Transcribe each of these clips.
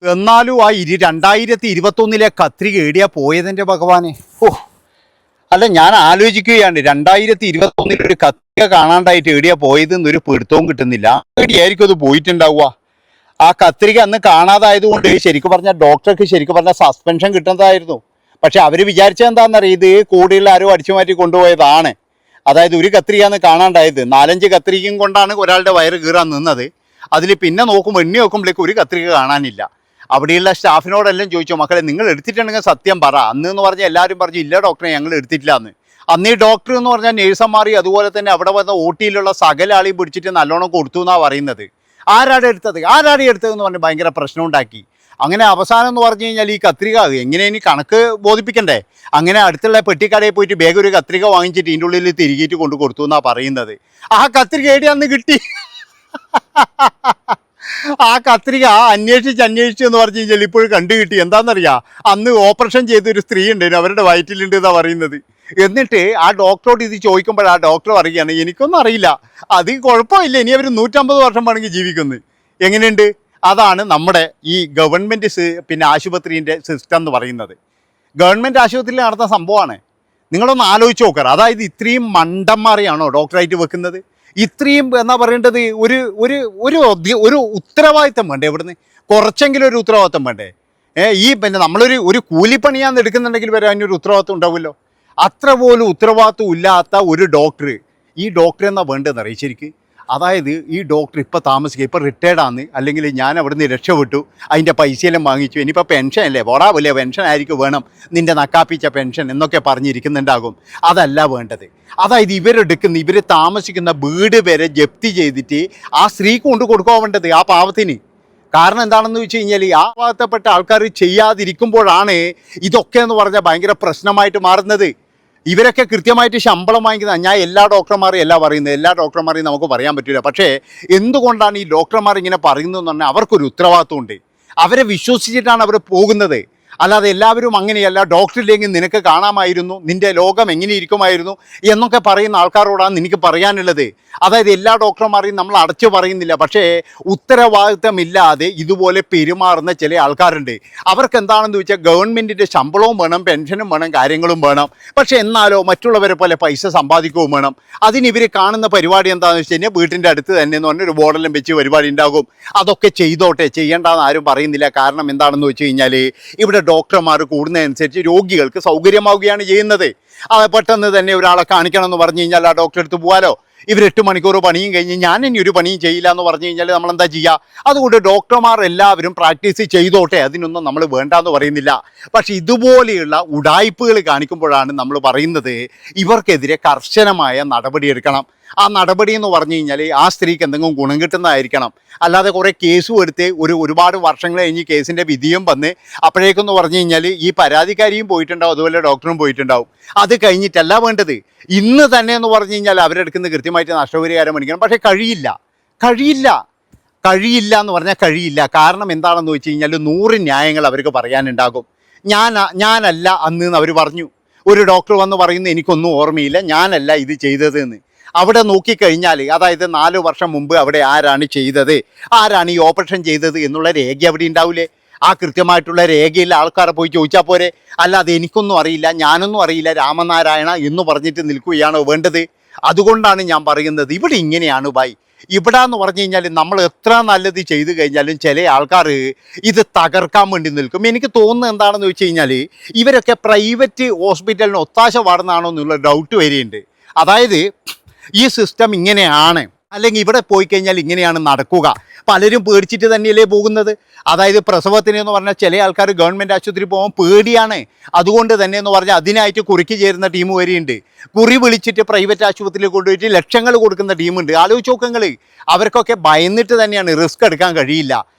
എന്നാലും ആ 2021 കത്രിക എവിടെയാ പോയതിൻ്റെ ഭഗവാനെ. ഓ, അല്ല, ഞാൻ ആലോചിക്കുകയാണ്, 2021 ഒരു കത്രിക കാണാണ്ടായിട്ട് എവിടെയാ പോയതെന്നൊരു പിടുത്തവും കിട്ടുന്നില്ല. എവിടെയായിരിക്കും അത് പോയിട്ടുണ്ടാവുക? ആ കത്രിക അന്ന് കാണാതായതുകൊണ്ട് ശരിക്കും പറഞ്ഞാൽ ഡോക്ടർക്ക് ശരിക്കും പറഞ്ഞാൽ സസ്പെൻഷൻ കിട്ടുന്നതായിരുന്നു. പക്ഷെ അവർ വിചാരിച്ചത് എന്താണെന്നറിയാം, ഇത് കൂടെയുള്ള ആരോ അടിച്ചു മാറ്റി കൊണ്ടുപോയതാണ്. അതായത് ഒരു കത്രികയാണ് കാണാണ്ടായത്, 4-5 കത്രികയും കൊണ്ടാണ് ഒരാളുടെ വയറ് കീറാൻ നിന്നത്. അതിൽ പിന്നെ നോക്കുമ്പോൾ എണ്ണി നോക്കുമ്പോഴേക്കും ഒരു കത്രിക കാണാനില്ല. അവിടെയുള്ള സ്റ്റാഫിനോടെല്ലാം ചോദിച്ചു, മക്കളെ നിങ്ങൾ എടുത്തിട്ടുണ്ടെങ്കിൽ സത്യം പറ. അന്ന് എന്ന് പറഞ്ഞാൽ എല്ലാവരും പറഞ്ഞു, ഇല്ല ഡോക്ടറെ ഞങ്ങൾ എടുത്തിട്ടില്ല എന്ന്. അന്ന് ഈ ഡോക്ടർ എന്ന് പറഞ്ഞാൽ നേഴ്സന്മാറി അതുപോലെ തന്നെ അവിടെ വന്ന ഓട്ടിയിലുള്ള സകല ആളെയും പിടിച്ചിട്ട് നല്ലോണം കൊടുത്തു എന്നാണ് പറയുന്നത്. ആരാടെ എടുത്തതെന്ന് പറഞ്ഞ് ഭയങ്കര പ്രശ്നം ഉണ്ടാക്കി. അങ്ങനെ അവസാനം എന്ന് പറഞ്ഞു കഴിഞ്ഞാൽ ഈ കത്രിക എങ്ങനെ ഇനി കണക്ക് ബോധിപ്പിക്കണ്ടേ, അങ്ങനെ അടുത്തുള്ള പെട്ടിക്കടയിൽ പോയിട്ട് വേഗം ഒരു കത്രിക വാങ്ങിച്ചിട്ട് ഇതിൻ്റെ ഉള്ളിൽ തിരികിയിട്ട് കൊണ്ട് കൊടുത്തു എന്നാണ് പറയുന്നത്. ആ കത്രിക എവിടെ അന്ന് കിട്ടി? ആ കത്രിക അന്വേഷിച്ച് എന്ന് പറഞ്ഞു കഴിഞ്ഞാൽ ഇപ്പോഴും കണ്ടു കിട്ടി. എന്താണെന്നറിയാം, അന്ന് ഓപ്പറേഷൻ ചെയ്തൊരു സ്ത്രീ ഉണ്ടായിരുന്നു, അവരുടെ വയറ്റിലുണ്ട് എന്നാണ് പറയുന്നത്. എന്നിട്ട് ആ ഡോക്ടറോട് ഇത് ചോദിക്കുമ്പോൾ ആ ഡോക്ടർ പറയുകയാണ്, എനിക്കൊന്നും അറിയില്ല, അത് കുഴപ്പമില്ല, ഇനി അവർ 150 വർഷം വേണമെങ്കിൽ ജീവിക്കുന്നു. എങ്ങനെയുണ്ട്? അതാണ് നമ്മുടെ ഈ ഗവൺമെൻറ് ആശുപത്രീൻ്റെ സിസ്റ്റം എന്ന് പറയുന്നത്. ഗവൺമെൻറ് ആശുപത്രിയിൽ നടന്ന സംഭവമാണ്. നിങ്ങളൊന്ന് ആലോചിച്ച് നോക്കുക. അതായത് ഇത്രയും മണ്ടന്മാരെയാണോ ഡോക്ടറായിട്ട് വെക്കുന്നത്? ഇത്രയും എന്നാ പറയേണ്ടത്, ഒരു ഉത്തരവാദിത്തം വേണ്ടേ? ഇവിടുന്ന് കുറച്ചെങ്കിലും ഒരു ഉത്തരവാദിത്തം വേണ്ടേ? നമ്മളൊരു കൂലിപ്പണിയാന്ന് എടുക്കുന്നുണ്ടെങ്കിൽ വരെ അതിനൊരു ഉത്തരവാദിത്തം ഉണ്ടാവുമല്ലോ. അത്ര പോലും ഉത്തരവാദിത്വം ഇല്ലാത്ത ഒരു ഡോക്ടർ, ഈ ഡോക്ടർ എന്നാ വേണ്ടതെന്ന് അറിയാം ശരിക്ക്. അതായത് ഈ ഡോക്ടർ ഇപ്പോൾ താമസിക്കുക, ഇപ്പോൾ റിട്ടയർഡാന്ന്, അല്ലെങ്കിൽ ഞാൻ അവിടുന്ന് രക്ഷപ്പെട്ടു, അതിൻ്റെ പൈസയെല്ലാം വാങ്ങിച്ചു, ഇനിയിപ്പോൾ പെൻഷൻ അല്ലേ, വലിയ പെൻഷൻ ആയിരിക്കും വേണം, നിൻ്റെ നക്കാപ്പിച്ച പെൻഷൻ എന്നൊക്കെ പറഞ്ഞിരിക്കുന്നുണ്ടാകും. അതല്ല വേണ്ടത്. അതായത് ഇവർ താമസിക്കുന്ന വീട് വരെ ജപ്തി ചെയ്തിട്ട് ആ സ്ത്രീക്ക് കൊണ്ട് കൊടുക്കുക വേണ്ടത്, ആ പാവത്തിന്. കാരണം എന്താണെന്ന് വെച്ച് കഴിഞ്ഞാൽ ആ ഭാഗത്തപ്പെട്ട ആൾക്കാർ ചെയ്യാതിരിക്കുമ്പോഴാണ് ഇതൊക്കെ എന്ന് പറഞ്ഞാൽ ഭയങ്കര പ്രശ്നമായിട്ട് മാറുന്നത്. ഇവരൊക്കെ കൃത്യമായിട്ട് ശമ്പളം വാങ്ങിക്കുന്നത്. ഞാൻ എല്ലാ ഡോക്ടർമാരെയും അല്ല പറയുന്നത്, എല്ലാ ഡോക്ടർമാരെയും നമുക്ക് പറയാൻ പറ്റില്ല. പക്ഷേ എന്തുകൊണ്ടാണ് ഈ ഡോക്ടർമാർ ഇങ്ങനെ പറയുന്നതെന്ന് പറഞ്ഞാൽ അവർക്കൊരു ഉത്തരവാദിത്വമുണ്ട്. അവരെ വിശ്വസിച്ചിട്ടാണ് അവർ പോകുന്നത്. അല്ലാതെ എല്ലാവരും അങ്ങനെയല്ല, ഡോക്ടറില്ലെങ്കിൽ നിനക്ക് കാണാമായിരുന്നു, നിൻ്റെ ലോകം എങ്ങനെ ഇരിക്കുമായിരുന്നു എന്നൊക്കെ പറയുന്ന ആൾക്കാരോടാണ് എനിക്ക് പറയാനുള്ളത്. അതായത് എല്ലാ ഡോക്ടർമാരെയും നമ്മൾ അടച്ചു പറയുന്നില്ല, പക്ഷേ ഉത്തരവാദിത്തമില്ലാതെ ഇതുപോലെ പെരുമാറുന്ന ചില ആൾക്കാരുണ്ട്. അവർക്ക് എന്താണെന്ന് വെച്ചാൽ ഗവൺമെൻറ്റിൻ്റെ ശമ്പളവും വേണം, പെൻഷനും വേണം, കാര്യങ്ങളും വേണം. പക്ഷേ എന്നാലോ മറ്റുള്ളവരെ പോലെ പൈസ സമ്പാദിക്കുകയും വേണം. അതിനിവർ കാണുന്ന പരിപാടി എന്താണെന്ന് വെച്ച് കഴിഞ്ഞാൽ വീട്ടിൻ്റെ അടുത്ത് തന്നെ എന്ന് പറഞ്ഞൊരു ബോർഡെല്ലാം വെച്ച് പരിപാടി ഉണ്ടാകും. അതൊക്കെ ചെയ്തോട്ടെ, ചെയ്യേണ്ടെന്ന് ആരും പറയുന്നില്ല. കാരണം എന്താണെന്ന് വെച്ച് കഴിഞ്ഞാൽ ഇവിടെ ഡോക്ടർമാർ കൂടുന്നതനുസരിച്ച് രോഗികൾക്ക് സൗകര്യമാവുകയാണ് ചെയ്യുന്നത്. പെട്ടെന്ന് തന്നെ ഒരാളെ കാണിക്കണം എന്ന് പറഞ്ഞു കഴിഞ്ഞാൽ ആ ഡോക്ടറെ അടുത്ത് പോകാലോ. ഇവർ 8 മണിക്കൂർ പണിയും കഴിഞ്ഞ് ഞാൻ ഇനി ഒരു പണിയും ചെയ്യില്ല എന്ന് പറഞ്ഞു കഴിഞ്ഞാൽ നമ്മളെന്താ ചെയ്യുക? അതുകൊണ്ട് ഡോക്ടർമാർ എല്ലാവരും പ്രാക്ടീസ് ചെയ്തോട്ടെ, അതിനൊന്നും നമ്മൾ വേണ്ടാന്ന് പറയുന്നില്ല. പക്ഷെ ഇതുപോലെയുള്ള ഉഡായിപ്പുകൾ കാണിക്കുമ്പോഴാണ് നമ്മൾ പറയുന്നത് ഇവർക്കെതിരെ കർശനമായ നടപടിയെടുക്കണം. ആ നടപടി എന്ന് പറഞ്ഞു കഴിഞ്ഞാൽ ആ സ്ത്രീക്ക് എന്തെങ്കിലും ഗുണം കിട്ടുന്നതായിരിക്കണം. അല്ലാതെ കുറേ കേസും എടുത്ത് ഒരുപാട് വർഷങ്ങൾ കഴിഞ്ഞ് കേസിൻ്റെ വിധിയും വന്ന് അപ്പോഴേക്കെന്ന് പറഞ്ഞു കഴിഞ്ഞാൽ ഈ പരാതിക്കാരിയും പോയിട്ടുണ്ടാവും, അതുപോലെ ഡോക്ടറും പോയിട്ടുണ്ടാവും. അത് കഴിഞ്ഞിട്ടല്ല വേണ്ടത്. ഇന്ന് തന്നെ എന്ന് പറഞ്ഞു കഴിഞ്ഞാൽ അവരെടുക്കുന്ന കൃത്യമായിട്ട് നഷ്ടപരിഹാരം മേടിക്കണം. പക്ഷേ കഴിയില്ല എന്ന് പറഞ്ഞാൽ കഴിയില്ല. കാരണം എന്താണെന്ന് വെച്ച് കഴിഞ്ഞാൽ 100 ന്യായങ്ങൾ അവർക്ക് പറയാനുണ്ടാകും. ഞാനല്ല അന്ന് അവർ പറഞ്ഞു. ഒരു ഡോക്ടർ വന്ന് പറയുന്നു എനിക്കൊന്നും ഓർമ്മയില്ല, ഞാനല്ല ഇത് ചെയ്തതെന്ന്. അവിടെ നോക്കിക്കഴിഞ്ഞാൽ അതായത് 4 വർഷം മുമ്പ് അവിടെ ആരാണ് ചെയ്തത്, ആരാണ് ഈ ഓപ്പറേഷൻ ചെയ്തത് എന്നുള്ള രേഖ അവിടെ ഉണ്ടാവില്ലേ? ആ കൃത്യമായിട്ടുള്ള രേഖയിൽ ആൾക്കാരെ പോയി ചോദിച്ചാൽ പോരെ. അല്ലാതെ എനിക്കൊന്നും അറിയില്ല, ഞാനൊന്നും അറിയില്ല, രാമനാരായണ എന്ന് പറഞ്ഞിട്ട് നിൽക്കുകയാണോ വേണ്ടത്? അതുകൊണ്ടാണ് ഞാൻ പറയുന്നത് ഇവിടെ ഇങ്ങനെയാണ് ബൈ. ഇവിടെ എന്ന് പറഞ്ഞു കഴിഞ്ഞാൽ നമ്മൾ എത്ര നല്ലത് ചെയ്തു കഴിഞ്ഞാലും ചില ആൾക്കാർ ഇത് തകർക്കാൻ വേണ്ടി നിൽക്കും. എനിക്ക് തോന്നുന്നത് എന്താണെന്ന് വെച്ച് കഴിഞ്ഞാൽ ഇവരൊക്കെ പ്രൈവറ്റ് ഹോസ്പിറ്റലിന് ഒത്താശ പാടുന്നതാണോ എന്നുള്ള ഡൗട്ട് വരെയുണ്ട്. അതായത് ഈ സിസ്റ്റം ഇങ്ങനെയാണ്, അല്ലെങ്കിൽ ഇവിടെ പോയി കഴിഞ്ഞാൽ ഇങ്ങനെയാണ് നടക്കുക. പലരും പേടിച്ചിട്ട് തന്നെയല്ലേ പോകുന്നത്. അതായത് പ്രസവത്തിന് എന്ന് പറഞ്ഞാൽ ചില ആൾക്കാർ ഗവൺമെൻറ് ആശുപത്രി പോകാൻ പേടിയാണ്. അതുകൊണ്ട് തന്നെ എന്ന് പറഞ്ഞാൽ അതിനായിട്ട് കുറിക്ക് ചേരുന്ന ടീം വരെയുണ്ട്. കുറി വിളിച്ചിട്ട് പ്രൈവറ്റ് ആശുപത്രിയിൽ കൊണ്ടുപോയിട്ട് ലക്ഷങ്ങൾ കൊടുക്കുന്ന ടീമുണ്ട്. ആലോചിച്ച് നോക്കങ്ങൾ. അവർക്കൊക്കെ ഭയന്നിട്ട് തന്നെയാണ്, റിസ്ക് എടുക്കാൻ കഴിയില്ല.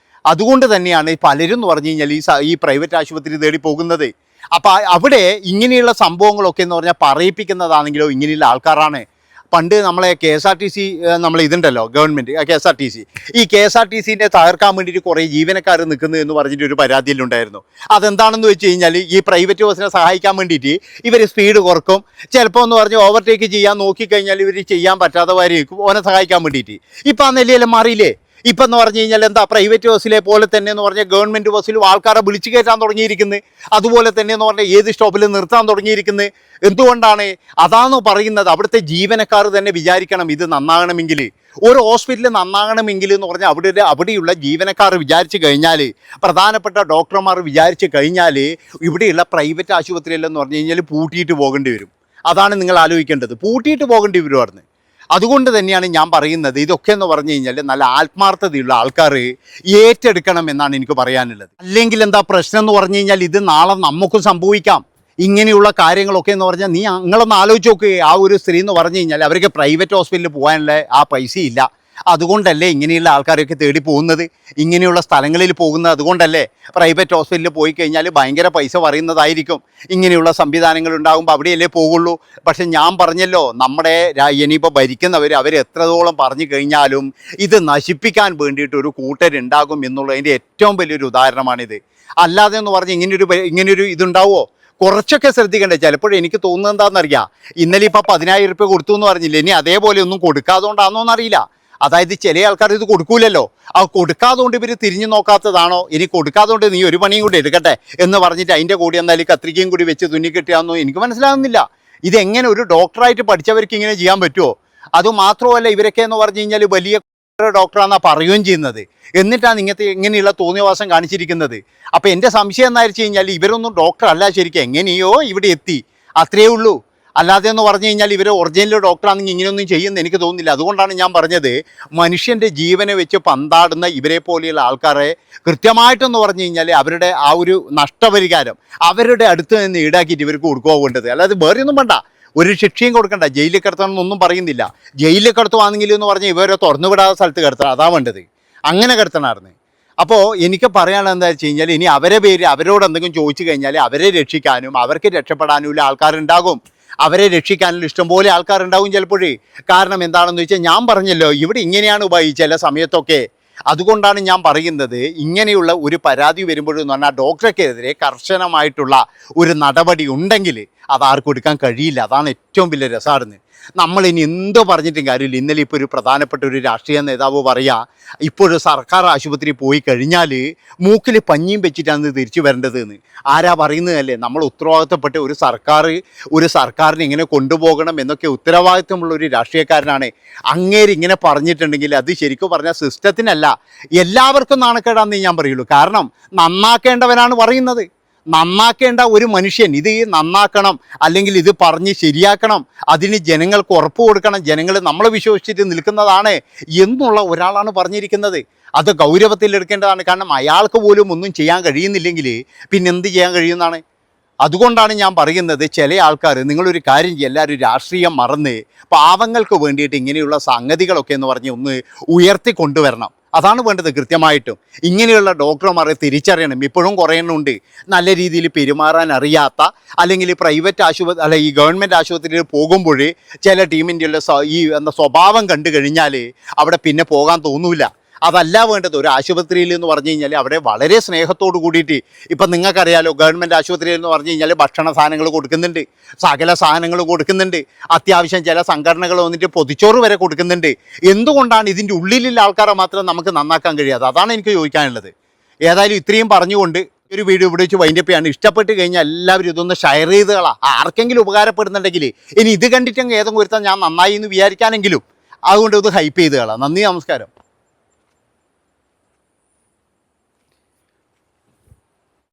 അതുകൊണ്ട് തന്നെയാണ് പലരും എന്ന് പറഞ്ഞു കഴിഞ്ഞാൽ ഈ പ്രൈവറ്റ് ആശുപത്രി തേടി പോകുന്നത്. അപ്പോൾ അവിടെ ഇങ്ങനെയുള്ള സംഭവങ്ങളൊക്കെ എന്ന് പറഞ്ഞാൽ പറയിപ്പിക്കുന്നതാണെങ്കിലോ ഇങ്ങനെയുള്ള ആൾക്കാരാണ്. പണ്ട് നമ്മളെ KSRTC ഇതുണ്ടല്ലോ, ഗവൺമെൻറ് KSRTC, ഈ KSRTCൻ്റെ തകർക്കാൻ വേണ്ടിയിട്ട് കുറേ ജീവനക്കാർ നിൽക്കുന്നു എന്ന് പറഞ്ഞിട്ട് ഒരു പരാതിയിലുണ്ടായിരുന്നു. അതെന്താണെന്ന് വെച്ച് കഴിഞ്ഞാൽ ഈ പ്രൈവറ്റ് ബസ്സിനെ സഹായിക്കാൻ വേണ്ടിയിട്ട് ഇവർ സ്പീഡ് കുറക്കും. ചിലപ്പോൾ എന്ന് പറഞ്ഞ് ഓവർടേക്ക് ചെയ്യാൻ നോക്കിക്കഴിഞ്ഞാൽ ഇവർ ചെയ്യാൻ പറ്റാത്തവരായിരിക്കും ഓനെ സഹായിക്കാൻ വേണ്ടിയിട്ട്. ഇപ്പം ആ നിലയെല്ലാം മാറിയില്ലേ? ഇപ്പം എന്ന് പറഞ്ഞു കഴിഞ്ഞാൽ എന്താ, പ്രൈവറ്റ് ബസ്സിലെ പോലെ തന്നെ എന്ന് പറഞ്ഞാൽ ഗവൺമെൻറ് ബസ്സിലും ആൾക്കാരെ വിളിച്ചു കയറ്റാൻ തുടങ്ങിയിരിക്കുന്നത്. അതുപോലെ തന്നെ എന്ന് പറഞ്ഞാൽ ഏത് സ്റ്റോപ്പിൽ നിർത്താൻ തുടങ്ങിയിരിക്കുന്നത്. എന്തുകൊണ്ടാണ്? അതാണോ പറയുന്നത്? അവിടുത്തെ ജീവനക്കാർ തന്നെ വിചാരിക്കണം ഇത് നന്നാകണമെങ്കിൽ, ഒരു ഹോസ്പിറ്റൽ നന്നാകണമെങ്കിൽ എന്ന് പറഞ്ഞാൽ അവിടെയുള്ള ജീവനക്കാർ വിചാരിച്ചു കഴിഞ്ഞാൽ, പ്രധാനപ്പെട്ട ഡോക്ടർമാർ വിചാരിച്ചു കഴിഞ്ഞാൽ, ഇവിടെയുള്ള പ്രൈവറ്റ് ആശുപത്രിയിലെന്ന് പറഞ്ഞു കഴിഞ്ഞാൽ പൂട്ടിയിട്ട് പോകേണ്ടി വരും. അതാണ് നിങ്ങൾ ആലോചിക്കേണ്ടത്. പൂട്ടിയിട്ട് പോകേണ്ടി വരുമായിരുന്നു. അതുകൊണ്ട് തന്നെയാണ് ഞാൻ പറയുന്നത്, ഇതൊക്കെ എന്ന് പറഞ്ഞു കഴിഞ്ഞാൽ നല്ല ആത്മാർത്ഥതയുള്ള ആൾക്കാർ ഏറ്റെടുക്കണം എന്നാണ് എനിക്ക് പറയാനുള്ളത്. അല്ലെങ്കിൽ എന്താ പ്രശ്നം എന്ന് പറഞ്ഞു കഴിഞ്ഞാൽ, ഇത് നാളെ നമുക്കും സംഭവിക്കാം. ഇങ്ങനെയുള്ള കാര്യങ്ങളൊക്കെ എന്ന് പറഞ്ഞാൽ നിങ്ങളൊന്ന് ആലോചിച്ച് നോക്ക്. ആ ഒരു സ്ത്രീ എന്ന് പറഞ്ഞു കഴിഞ്ഞാൽ അവർക്ക് പ്രൈവറ്റ് ഹോസ്പിറ്റലിൽ പോകാനുള്ള ആ പൈസയില്ല. അതുകൊണ്ടല്ലേ ഇങ്ങനെയുള്ള ആൾക്കാരൊക്കെ തേടി പോകുന്നത്, ഇങ്ങനെയുള്ള സ്ഥലങ്ങളിൽ പോകുന്നത്. അതുകൊണ്ടല്ലേ പ്രൈവറ്റ് ഹോസ്പിറ്റലിൽ പോയി കഴിഞ്ഞാൽ ഭയങ്കര പൈസ പറയുന്നതായിരിക്കും. ഇങ്ങനെയുള്ള സംവിധാനങ്ങൾ ഉണ്ടാകുമ്പോൾ അവിടെയല്ലേ പോകുള്ളൂ. പക്ഷെ ഞാൻ പറഞ്ഞല്ലോ, നമ്മുടെ ഇനിയിപ്പോൾ ഭരിക്കുന്നവർ അവരെത്രത്തോളം പറഞ്ഞു കഴിഞ്ഞാലും ഇത് നശിപ്പിക്കാൻ വേണ്ടിയിട്ട് ഒരു കൂട്ടരുണ്ടാകും എന്നുള്ളതിൻ്റെ ഏറ്റവും വലിയൊരു ഉദാഹരണമാണിത്. അല്ലാതെ എന്ന് പറഞ്ഞ് ഇങ്ങനെയൊരു ഇതുണ്ടാവുമോ? കുറച്ചൊക്കെ ശ്രദ്ധിക്കണ്ടേ. ചിലപ്പോഴും എനിക്ക് തോന്നുന്നത് എന്താണെന്നറിയാം, ഇന്നലെ ഇപ്പോൾ 10,000 രൂപ കൊടുത്തു എന്ന് പറഞ്ഞില്ലേ, ഇനി അതേപോലെ ഒന്നും കൊടുക്കാതുകൊണ്ടാണെന്നോന്നറിയില്ല. അതായത് ചില ആൾക്കാർ ഇത് കൊടുക്കൂലല്ലോ, ആ കൊടുക്കാതുകൊണ്ട് ഇവർ തിരിഞ്ഞു നോക്കാത്തതാണോ, ഇനി കൊടുക്കാതുകൊണ്ട് നീ ഒരു പണിയും കൂടി എടുക്കട്ടെ എന്ന് പറഞ്ഞിട്ട് അതിൻ്റെ കൂടി എന്നാലും കത്രികയും കൂടി വെച്ച് തുന്നിക്കിട്ടിയാണെന്നോ എനിക്ക് മനസ്സിലാകുന്നില്ല. ഇതെങ്ങനെ ഒരു ഡോക്ടറായിട്ട് പഠിച്ചവർക്ക് ഇങ്ങനെ ചെയ്യാൻ പറ്റുമോ? അതുമാത്രമല്ല, ഇവരൊക്കെ എന്ന് പറഞ്ഞു കഴിഞ്ഞാൽ വലിയ ഡോക്ടറാണെന്നാണ് പറയുകയും ചെയ്യുന്നത്. എന്നിട്ടാണ് ഇങ്ങനെയുള്ള തോന്നിയവാസം കാണിച്ചിരിക്കുന്നത്. അപ്പോൾ എൻ്റെ സംശയം എന്താ വെച്ച് കഴിഞ്ഞാൽ, ഇവരൊന്നും ഡോക്ടറല്ല ശരിക്കും, എങ്ങനെയോ ഇവിടെ എത്തി, അത്രയേ ഉള്ളൂ. അല്ലാതെ എന്ന് പറഞ്ഞു കഴിഞ്ഞാൽ ഇവർ ഒറിജിനൽ ഡോക്ടറാണെങ്കിൽ ഇങ്ങനെയൊന്നും ചെയ്യുമെന്ന് എനിക്ക് തോന്നുന്നില്ല. അതുകൊണ്ടാണ് ഞാൻ പറഞ്ഞത്, മനുഷ്യൻ്റെ ജീവനെ വെച്ച് പന്താടുന്ന ഇവരെ പോലെയുള്ള ആൾക്കാരെ കൃത്യമായിട്ടെന്ന് പറഞ്ഞു കഴിഞ്ഞാൽ അവരുടെ ആ ഒരു നഷ്ടപരിഹാരം അവരുടെ അടുത്ത് നിന്ന് ഈടാക്കിയിട്ട് ഇവർക്ക് കൊടുക്കുക വേണ്ടത്. അല്ലാതെ വേറെ ഒന്നും വേണ്ട, ഒരു ശിക്ഷയും കൊടുക്കണ്ട. ജയിലിൽ കിടത്തണമെന്നൊന്നും പറയുന്നില്ല. ജയിലിൽ കിടത്തുവാണെങ്കിൽ എന്ന് പറഞ്ഞാൽ ഇവരെ തുറന്നുവിടാത്ത സ്ഥലത്ത് കിടത്തണം, അതാ വേണ്ടത്. അങ്ങനെ കിടത്തണമായിരുന്നു. അപ്പോൾ എനിക്ക് പറയാനുള്ളത് എന്താ വെച്ച് കഴിഞ്ഞാൽ, ഇനി അവരോട് എന്തെങ്കിലും ചോദിച്ചു കഴിഞ്ഞാൽ അവരെ രക്ഷിക്കാനും അവർക്ക് രക്ഷപ്പെടാനുമുള്ള ആൾക്കാരുണ്ടാകും. അവരെ രക്ഷിക്കാനുള്ള ഇഷ്ടംപോലെ ആൾക്കാരുണ്ടാകും ചിലപ്പോഴേ. കാരണം എന്താണെന്ന് വെച്ചാൽ, ഞാൻ പറഞ്ഞല്ലോ, ഇവിടെ ഇങ്ങനെയാണ് ചില സമയത്തൊക്കെ. അതുകൊണ്ടാണ് ഞാൻ പറയുന്നത്, ഇങ്ങനെയുള്ള ഒരു പരാതി വരുമ്പോഴെന്ന് പറഞ്ഞാൽ ഡോക്ടർക്കെതിരെ കർശനമായിട്ടുള്ള ഒരു നടപടി ഉണ്ടെങ്കിൽ അത് ആർക്കും എടുക്കാൻ കഴിയില്ല. അതാണ് ഏറ്റവും വലിയ രസമായിരുന്നു. നമ്മളിനി എന്തോ പറഞ്ഞിട്ടും കാര്യമില്ല. ഇന്നലെ ഇപ്പോൾ ഒരു പ്രധാനപ്പെട്ട ഒരു രാഷ്ട്രീയ നേതാവ് പറയുക, ഇപ്പോഴൊരു സർക്കാർ ആശുപത്രി പോയി കഴിഞ്ഞാൽ മൂക്കിൽ പഞ്ഞിയും വെച്ചിട്ടാണ് തിരിച്ചു വരേണ്ടതെന്ന്. ആരാ പറയുന്നതല്ലേ? നമ്മൾ ഉത്തരവാദിത്തപ്പെട്ട ഒരു സർക്കാരിനെ ഇങ്ങനെ കൊണ്ടുപോകണം എന്നൊക്കെ ഉത്തരവാദിത്തമുള്ള ഒരു രാഷ്ട്രീയക്കാരനാണ്. അങ്ങേര് ഇങ്ങനെ പറഞ്ഞിട്ടുണ്ടെങ്കിൽ അത് ശരിക്കും പറഞ്ഞാൽ സിസ്റ്റത്തിനല്ല, എല്ലാവർക്കും നാണക്കേടാന്നേ ഞാൻ പറയുള്ളൂ. കാരണം നന്നാക്കേണ്ടവനാണ് പറയുന്നത്. നന്നാക്കേണ്ട ഒരു മനുഷ്യൻ ഇത് നന്നാക്കണം, അല്ലെങ്കിൽ ഇത് പറഞ്ഞ് ശരിയാക്കണം, അതിന് ജനങ്ങൾക്ക് ഉറപ്പ് കൊടുക്കണം, ജനങ്ങൾ നമ്മളെ വിശ്വസിച്ചിട്ട് നിൽക്കുന്നതാണ് എന്നുള്ള ഒരാളാണ് പറഞ്ഞിരിക്കുന്നത്. അത് ഗൗരവത്തിലെടുക്കേണ്ടതാണ്. കാരണം അയാൾക്ക് പോലും ഒന്നും ചെയ്യാൻ കഴിയുന്നില്ലെങ്കിൽ പിന്നെ എന്ത് ചെയ്യാൻ കഴിയുന്നതാണ്? അതുകൊണ്ടാണ് ഞാൻ പറയുന്നത്, ചില ആൾക്കാർ നിങ്ങളൊരു കാര്യം ചെയ്യുക, എല്ലാവരും രാഷ്ട്രീയം മറന്ന് പാവങ്ങൾക്ക് വേണ്ടിയിട്ട് ഇങ്ങനെയുള്ള സംഗതികളൊക്കെ എന്ന് പറഞ്ഞ് ഒന്ന് ഉയർത്തിക്കൊണ്ടുവരണം. അതാണ് വേണ്ടത് കൃത്യമായിട്ടും. ഇങ്ങനെയുള്ള ഡോക്ടർമാരെ തിരിച്ചറിയണം. ഇപ്പോഴും കുറേ എണ്ണമുണ്ട് നല്ല രീതിയിൽ പെരുമാറാൻ അറിയാത്ത, അല്ലെങ്കിൽ പ്രൈവറ്റ് ആശുപത്രി അല്ല ഈ ഗവൺമെൻറ് ആശുപത്രിയിൽ പോകുമ്പോൾ ചില ടീമിൻ്റെ ഉള്ള സ്വഭാവം കണ്ടു കഴിഞ്ഞാൽ അവിടെ പിന്നെ പോകാൻ തോന്നൂല. അതല്ല വേണ്ടത്. ഒരു ആശുപത്രിയിൽ എന്ന് പറഞ്ഞു കഴിഞ്ഞാൽ അവിടെ വളരെ സ്നേഹത്തോട് കൂടിയിട്ട്, ഇപ്പം നിങ്ങൾക്കറിയാലോ, ഗവൺമെൻറ് ആശുപത്രിയിൽ എന്ന് പറഞ്ഞു കഴിഞ്ഞാൽ ഭക്ഷണ സാധനങ്ങൾ കൊടുക്കുന്നുണ്ട്, സകല സാധനങ്ങൾ കൊടുക്കുന്നുണ്ട്, അത്യാവശ്യം ചില സംഘടനകൾ വന്നിട്ട് പൊതിച്ചോറ് വരെ കൊടുക്കുന്നുണ്ട്. എന്തുകൊണ്ടാണ് ഇതിൻ്റെ ഉള്ളിലുള്ള ആൾക്കാരെ മാത്രം നമുക്ക് നന്നാക്കാൻ കഴിയാതെ? അതാണ് എനിക്ക് ചോദിക്കാനുള്ളത്. ഏതായാലും ഇത്രയും പറഞ്ഞുകൊണ്ട് ഒരു വീഡിയോ ഇവിടെ വെച്ച് വൈൻഡപ്പ് ചെയ്യാണ്. ഇഷ്ടപ്പെട്ട് കഴിഞ്ഞാൽ എല്ലാവരും ഇതൊന്ന് ഷെയർ ചെയ്തുകളാ, ആർക്കെങ്കിലും ഉപകാരപ്പെടുന്നുണ്ടെങ്കിൽ. ഇനി ഇത് കണ്ടിട്ടെങ്കിൽ ഏതെങ്കിലും ഒരുത്താൻ ഞാൻ നന്നായി എന്ന് വിചാരിക്കാനെങ്കിലും അതുകൊണ്ട് ഇത് ഹൈപ്പ് ചെയ്തുകളാ. നന്ദി, നമസ്കാരം.